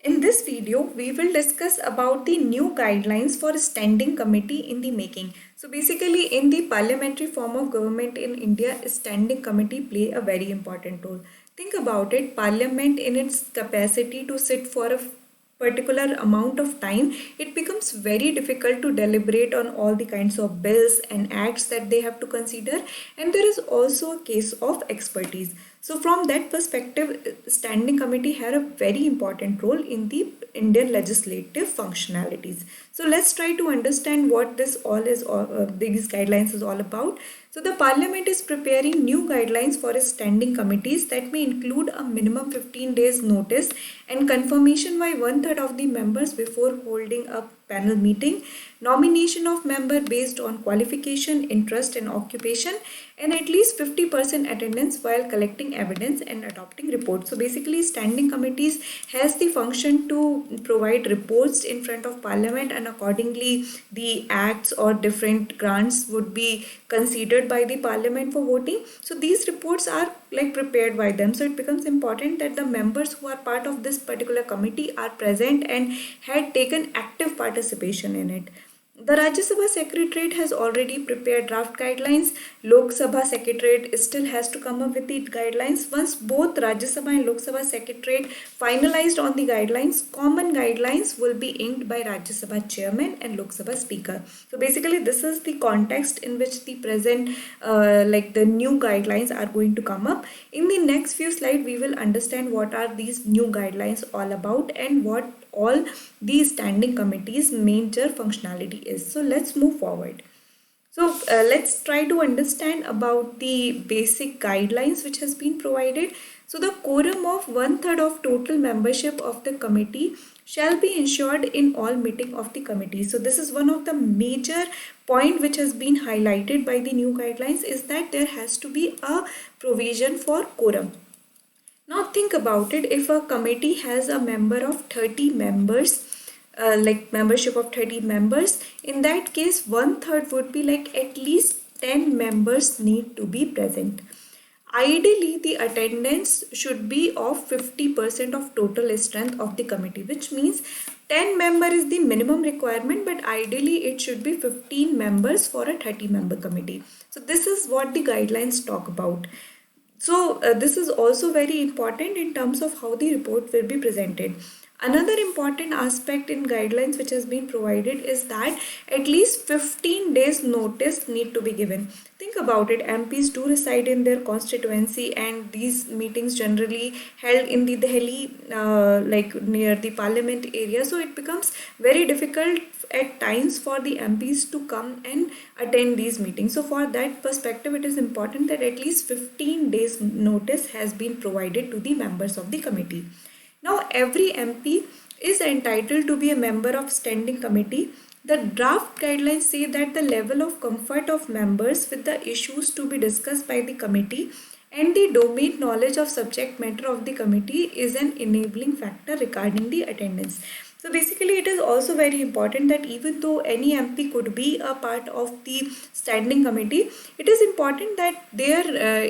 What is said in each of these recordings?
In this video, we will discuss about the new guidelines for standing committee in the making. So basically, in the parliamentary form of government in India, standing committee play a very important role. Think about it, parliament in its capacity to sit for a particular amount of time, it becomes very difficult to deliberate on all the kinds of bills and acts that they have to consider, and there is also a case of expertise. So from that perspective, standing committee had a very important role in the Indian legislative functionalities. So let's try to understand what this all is, these guidelines is all about. So the parliament is preparing new guidelines for its standing committees that may include a minimum 15 days notice and confirmation by one-third of the members before holding a panel meeting, nomination of member based on qualification, interest and occupation, and at least 50% attendance while collecting evidence and adopting reports. So basically, standing committees has the function to provide reports in front of parliament, and accordingly the acts or different grants would be considered by the parliament for voting. So these reports are like prepared by them. So it becomes important that the members who are part of this particular committee are present and had taken active participation in it. The Rajya Sabha Secretariat has already prepared draft guidelines. Lok Sabha Secretariat still has to come up with the guidelines. Once both Rajya Sabha and Lok Sabha Secretariat finalized on the guidelines, common guidelines will be inked by Rajya Sabha Chairman and Lok Sabha Speaker. So basically, this is the context in which the present, the new guidelines are going to come up. In the next few slides, we will understand what are these new guidelines all about and what all these standing committees major functionality is. So let's move forward. So let's try to understand about the basic guidelines which has been provided. So the quorum of one-third of total membership of the committee shall be ensured in all meeting of the committee. So this is one of the major point which has been highlighted by the new guidelines, is that there has to be a provision for quorum. Now think about it, if a committee has a member of 30 members, like membership of 30 members, in that case one-third would be like at least 10 members need to be present. Ideally, the attendance should be of 50% of total strength of the committee, which means 10 member is the minimum requirement, but ideally it should be 15 members for a 30 member committee. So this is what the guidelines talk about. So this is also very important in terms of how the report will be presented. Another important aspect in guidelines which has been provided is that at least 15 days notice need to be given. Think about it, MPs do reside in their constituency, and these meetings generally held in the Delhi, like near the parliament area. So it becomes very difficult at times for the MPs to come and attend these meetings. So for that perspective, it is important that at least 15 days notice has been provided to the members of the committee. Now every MP is entitled to be a member of standing committee. The draft guidelines say that the level of comfort of members with the issues to be discussed by the committee and the domain knowledge of subject matter of the committee is an enabling factor regarding the attendance. So basically, it is also very important that even though any MP could be a part of the standing committee, it is important that their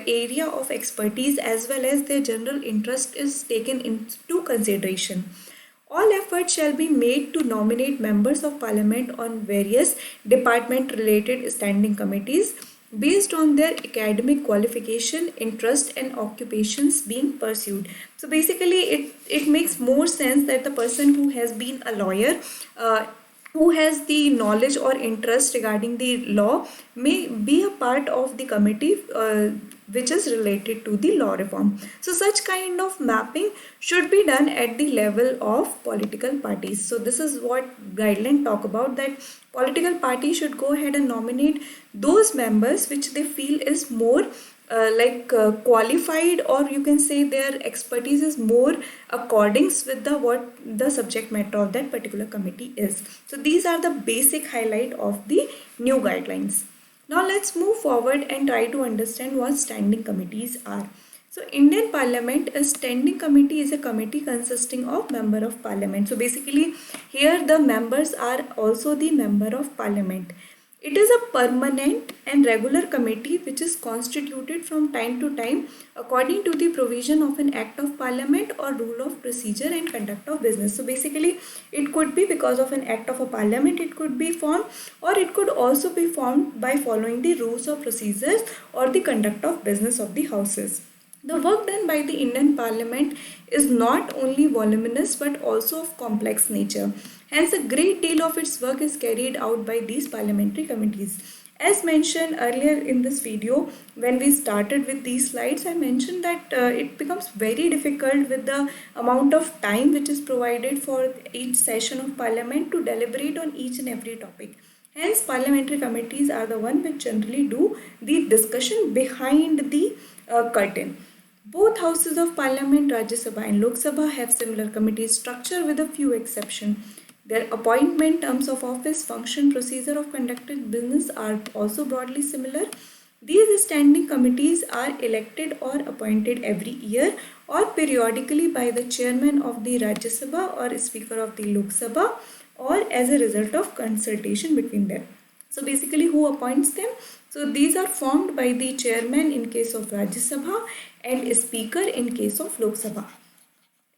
area of expertise as well as their general interest is taken into consideration. All efforts shall be made to nominate members of parliament on various department related standing committees based on their academic qualification, interest and occupations being pursued. So basically it makes more sense that the person who has been a lawyer, who has the knowledge or interest regarding the law, may be a part of the committee which is related to the law reform. So such kind of mapping should be done at the level of political parties. So this is what guidelines talk about, that political parties should go ahead and nominate those members which they feel is more qualified, or you can say their expertise is more accordance with the what the subject matter of that particular committee is. So these are the basic highlight of the new guidelines. Now let's move forward and try to understand what standing committees are. So Indian Parliament, a standing committee is a committee consisting of member of parliament. So basically here the members are also the member of parliament. It is a permanent and regular committee which is constituted from time to time according to the provision of an Act of Parliament or Rule of Procedure and Conduct of Business. So basically it could be because of an Act of a Parliament it could be formed, or it could also be formed by following the rules of procedures or the conduct of business of the houses. The work done by the Indian Parliament is not only voluminous but also of complex nature. Hence, a great deal of its work is carried out by these parliamentary committees. As mentioned earlier in this video, when we started with these slides, I mentioned that it becomes very difficult with the amount of time which is provided for each session of Parliament to deliberate on each and every topic. Hence, parliamentary committees are the one which generally do the discussion behind the curtain. Both houses of parliament, Rajya Sabha and Lok Sabha, have similar committee structure with a few exceptions. Their appointment, terms of office, function, procedure of conducted business are also broadly similar. These standing committees are elected or appointed every year or periodically by the chairman of the Rajya Sabha or speaker of the Lok Sabha, or as a result of consultation between them. So basically, who appoints them? So these are formed by the chairman in case of Rajya Sabha and speaker in case of Lok Sabha.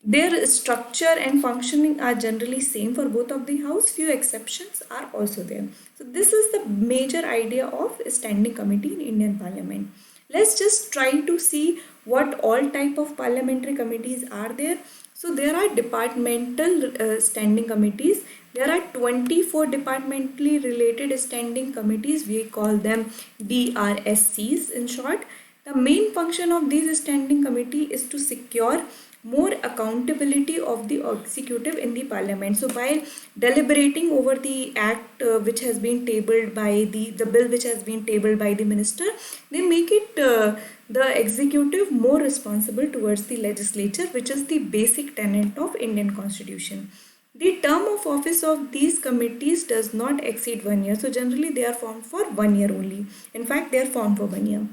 Their structure and functioning are generally same for both of the house. Few exceptions are also there. So this is the major idea of standing committee in Indian Parliament. Let's just try to see what all type of parliamentary committees are there. So there are departmental standing committees. There are 24 departmentally related standing committees. We call them DRSCs in short. The main function of these standing committee is to secure more accountability of the executive in the parliament. So by deliberating over the act which has been tabled by the bill which has been tabled by the minister, they make it the executive more responsible towards the legislature, which is the basic tenet of Indian constitution. The term of office of these committees does not exceed 1 year. So generally they are formed for 1 year only. In fact, they are formed for 1 year.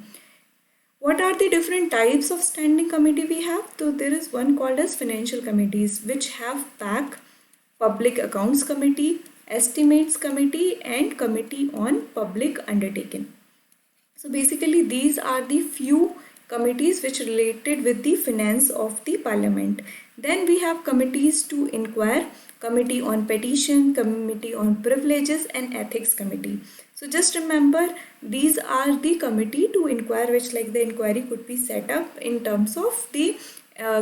What are the different types of standing committee we have? So there is one called as financial committees, which have PAC, Public Accounts Committee, Estimates Committee and Committee on Public Undertaking. So basically these are the few committees which related with the finance of the parliament. Then we have committees to inquire, committee on petition, committee on privileges and ethics committee. So just remember, these are the committee to inquire, which like the inquiry could be set up in terms of the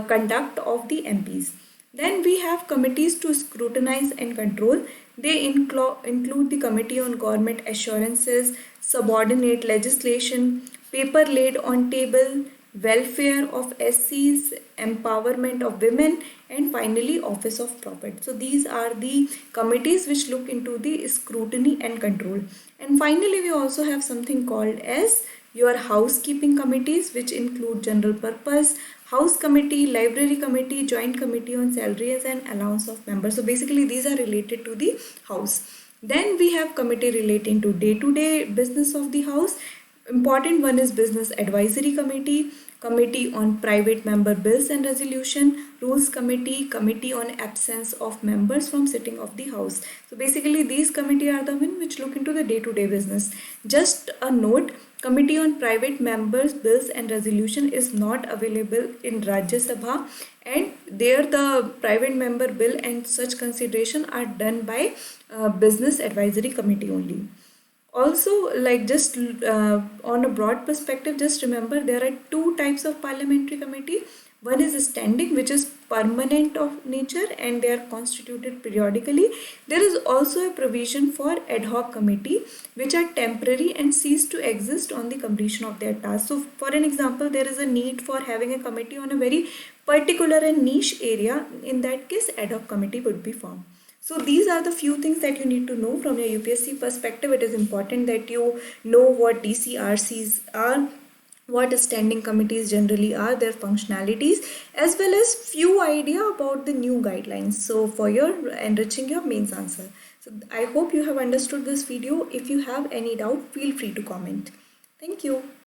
conduct of the MPs. Then we have committees to scrutinize and control. They include the Committee on Government Assurances, Subordinate Legislation, Paper Laid on Table, Welfare of SCs, Empowerment of Women, and finally Office of Profit. So these are the committees which look into the scrutiny and control. And finally we also have something called as your housekeeping committees, which include general purpose, house committee, library committee, joint committee on salaries and allowance of members. So basically these are related to the house. Then we have committee relating to day-to-day business of the house. Important one is business advisory committee, committee on private member bills and resolution, rules committee, committee on absence of members from sitting of the house. So basically these committee are the one which look into the day-to-day business. Just a note, committee on private members bills and resolution is not available in Rajya Sabha, and there the private member bill and such consideration are done by business advisory committee only. Also, like just on a broad perspective, just remember there are two types of parliamentary committee. One is standing, which is permanent of nature and they are constituted periodically. There is also a provision for ad hoc committee, which are temporary and cease to exist on the completion of their task. So for an example, there is a need for having a committee on a very particular and niche area. In that case, ad hoc committee would be formed. So these are the few things that you need to know from your UPSC perspective. It is important that you know what DCRCs are, what standing committees generally are, their functionalities, as well as few idea about the new guidelines. So for your enriching your mains answer. So I hope you have understood this video. If you have any doubt, feel free to comment. Thank you.